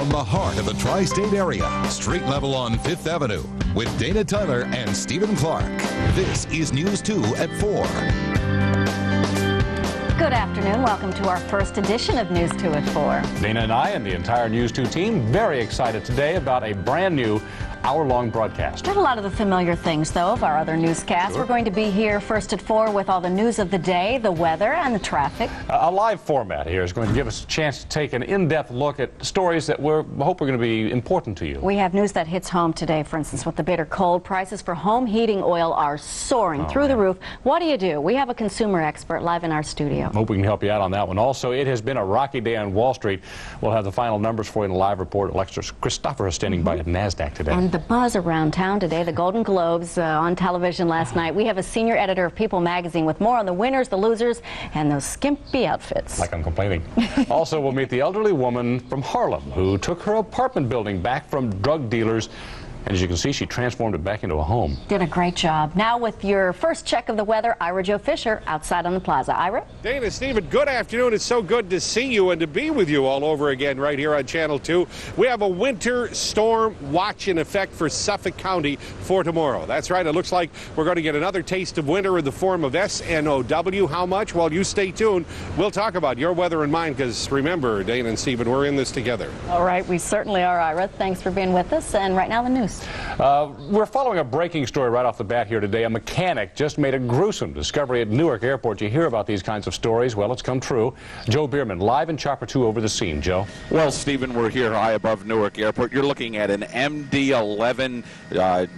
from the heart of the tri-state area, street level on 5th Avenue, with Dana Tyler and Stephen Clark. This is News 2 at 4. Good afternoon. Welcome to our first edition of News 2 at 4. Dana and I and the entire News 2 team very excited today about a brand new hour-long broadcast. Not a lot of the familiar things, though, of our other newscasts. We're going to be here first at 4 with all the news of the day, the weather, and the traffic. A live format here is going to give us a chance to take an in-depth look at stories that we hope are going to be important to you. We have news that hits home today, for instance, with the bitter cold. Prices for home heating oil are soaring through the roof. What do? We have a consumer expert live in our studio. Hope we can help you out on that one. Also, it has been a rocky day on Wall Street. We'll have the final numbers for you in a live report. Alexis Christopher is standing by at NASDAQ today. And the buzz around town today, the Golden Globes on television last night. We have a senior editor of People magazine with more on the winners, the losers, and those skimpy outfits. Like I'm complaining. Also, we'll meet the elderly woman from Harlem who took her apartment building back from drug dealers. And as you can see, she transformed it back into a home. Did a great job. Now with your first check of the weather, Ira Jo Fisher outside on the plaza. Ira? Dana, Stephen, good afternoon. It's so good to see you and to be with you all over again right here on Channel 2. We have a winter storm watch in effect for Suffolk County for tomorrow. That's right. It looks like we're going to get another taste of winter in the form of SNOW. How much? Well, you stay tuned. We'll talk about your weather and mine because remember, Dana and Stephen, we're in this together. All right. We certainly are, Ira. Thanks for being with us. And right now, the news. We're following a breaking story right off the bat here today. A mechanic just made a gruesome discovery at Newark Airport. You hear about these kinds of stories. Well, it's come true. Joe Bierman, live in Chopper 2 over the scene. Joe? Well, Stephen, we're here high above Newark Airport. You're looking at an MD-11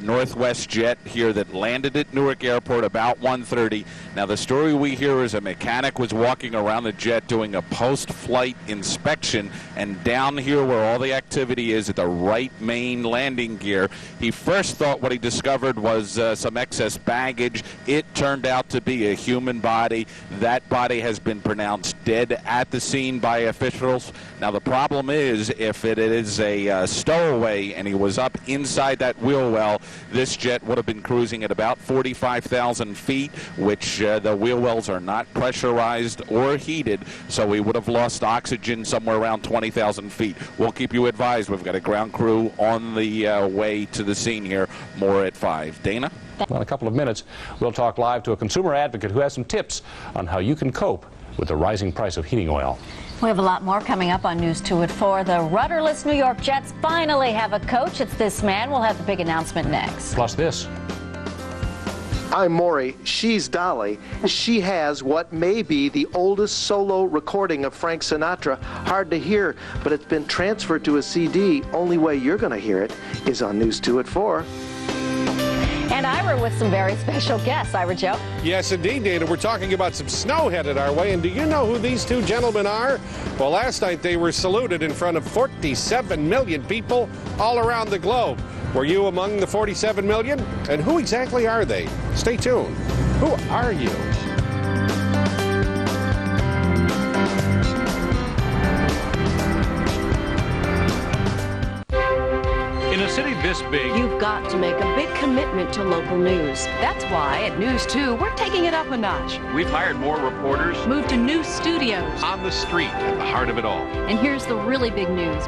Northwest jet here that landed at Newark Airport about 1:30. Now, the story we hear is a mechanic was walking around the jet doing a post-flight inspection, and down here where all the activity is at the right main landing gear, he first thought what he discovered was some excess baggage. It turned out to be a human body. That body has been pronounced dead at the scene by officials. Now, the problem is if it is a stowaway and he was up inside that wheel well, this jet would have been cruising at about 45,000 feet, which the wheel wells are not pressurized or heated, so we would have lost oxygen somewhere around 20,000 feet. We'll keep you advised. We've got a ground crew on the way to the scene here. More at 5. Dana? Well, in a couple of minutes, we'll talk live to a consumer advocate who has some tips on how you can cope with the rising price of heating oil. We have a lot more coming up on News 2 at 4. The rudderless New York Jets finally have a coach. It's this man. We'll have the big announcement next. Plus this. I'm Maury. She's Dolly. She has what may be the oldest solo recording of Frank Sinatra. Hard to hear, but it's been transferred to a CD. Only way you're going to hear it is on News 2 at 4. And Ira with some very special guests. Ira Joe? Yes, indeed, Dana. We're talking about some snow headed our way. And do you know who these two gentlemen are? Well, last night they were saluted in front of 47 million people all around the globe. Were you among the 47 million? And who exactly are they? Stay tuned. Who are you? In a city this big, you've got to make a big commitment to local news. That's why at News 2, we're taking it up a notch. We've hired more reporters. Moved to new studios. On the street, at the heart of it all. And here's the really big news.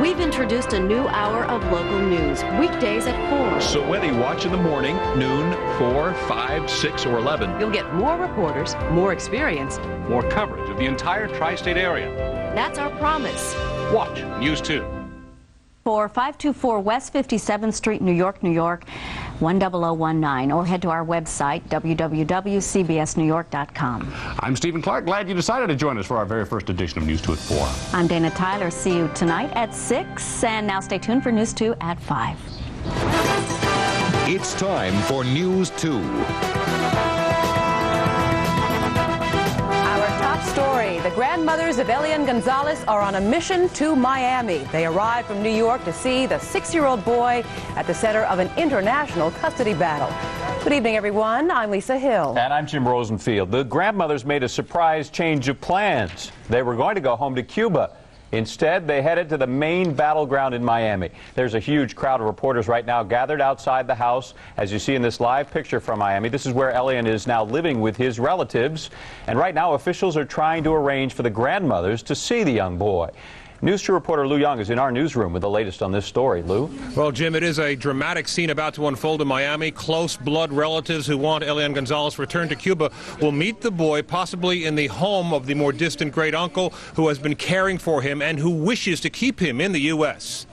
We've introduced a new hour of local news, weekdays at 4. So whether you watch in the morning, noon, 4, 5, 6, or 11, you'll get more reporters, more experience, more coverage of the entire tri-state area. That's our promise. Watch News 2. For 524 West 57th Street, New York, New York, 10019, or head to our website, www.cbsnewyork.com. I'm Stephen Clark. Glad you decided to join us for our very first edition of News 2 at 4. I'm Dana Tyler. See you tonight at 6, and now stay tuned for News 2 at 5. It's time for News 2. Story. The grandmothers of Elian Gonzalez are on a mission to Miami. They arrived from New York to see the 6-year-old boy at the center of an international custody battle. Good evening, everyone. I'm Lisa Hill. And I'm Jim Rosenfield. The grandmothers made a surprise change of plans. They were going to go home to Cuba. Instead, they headed to the main battleground in Miami. There's a huge crowd of reporters right now gathered outside the house, as you see in this live picture from Miami. This is where Elian is now living with his relatives. And right now, officials are trying to arrange for the grandmothers to see the young boy. News 2 reporter Lou Young is in our newsroom with the latest on this story. Lou? Well, Jim, it is a dramatic scene about to unfold in Miami. Close blood relatives who want Elian Gonzalez returned to Cuba will meet the boy possibly in the home of the more distant great uncle who has been caring for him and who wishes to keep him in the U.S.